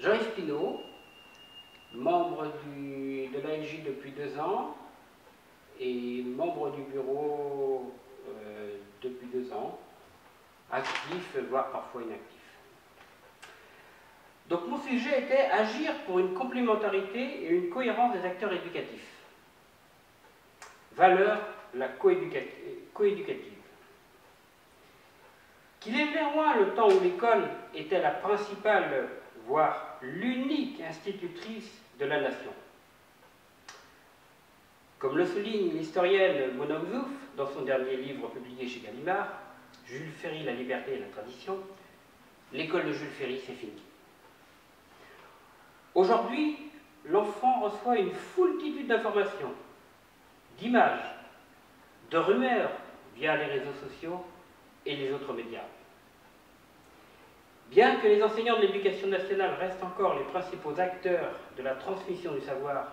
Jean-Yves Pinault, membre de l'ALJ depuis 2 ans et membre du bureau depuis 2 ans, actif, voire parfois inactif. Donc mon sujet était agir pour une complémentarité et une cohérence des acteurs éducatifs. Valeur, la coéducative. Qu'il est néanmoins le temps où l'école était la principale, voire l'unique institutrice de la nation. Comme le souligne l'historienne Mona Ozouf dans son dernier livre publié chez Gallimard, Jules Ferry, la liberté et la tradition, l'école de Jules Ferry, c'est fini. Aujourd'hui, l'enfant reçoit une foultitude d'informations, d'images, de rumeurs via les réseaux sociaux et les autres médias. Bien que les enseignants de l'éducation nationale restent encore les principaux acteurs de la transmission du savoir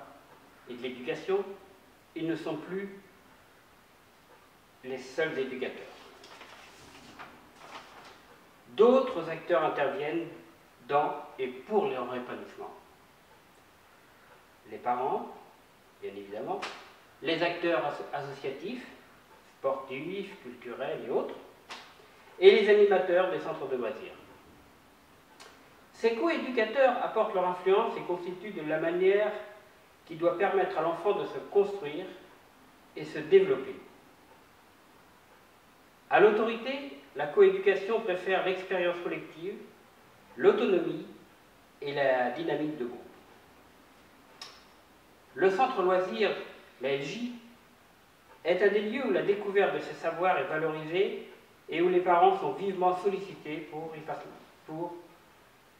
et de l'éducation, ils ne sont plus les seuls éducateurs. D'autres acteurs interviennent dans et pour leur épanouissement. Les parents, bien évidemment, les acteurs associatifs, sportifs, culturels et autres, et les animateurs des centres de loisirs. Ces coéducateurs apportent leur influence et constituent de la manière qui doit permettre à l'enfant de se construire et se développer. À l'autorité, la coéducation préfère l'expérience collective, l'autonomie et la dynamique de groupe. Le centre loisir, l'ALJ, est un des lieux où la découverte de ces savoirs est valorisée et où les parents sont vivement sollicités pour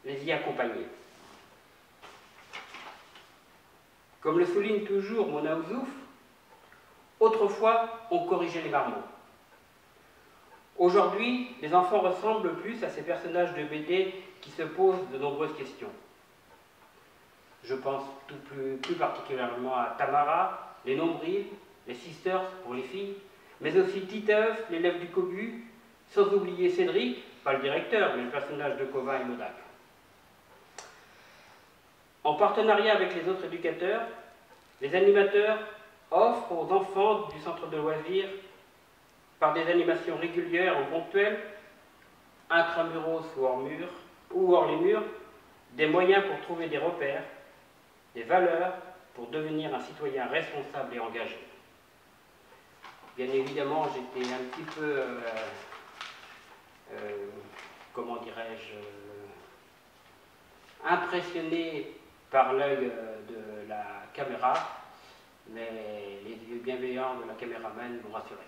les y accompagner. Comme le souligne toujours Mona Ozouf, autrefois, on corrigeait les marmots. Aujourd'hui, les enfants ressemblent plus à ces personnages de BD qui se posent de nombreuses questions. Je pense plus particulièrement à Tamara, les nombrils, les sisters pour les filles, mais aussi Titeuf, l'élève du Cobu, sans oublier Cédric, pas le directeur, mais le personnage de Covin et Modac. En partenariat avec les autres éducateurs, les animateurs offrent aux enfants du centre de loisirs, par des animations régulières ou ponctuelles, intramuros ou hors les murs, des moyens pour trouver des repères, des valeurs pour devenir un citoyen responsable et engagé. Bien évidemment, j'étais un petit peu, comment dirais-je, impressionné par l'œil de la caméra, mais les yeux bienveillants de la caméraman m'ont rassuré.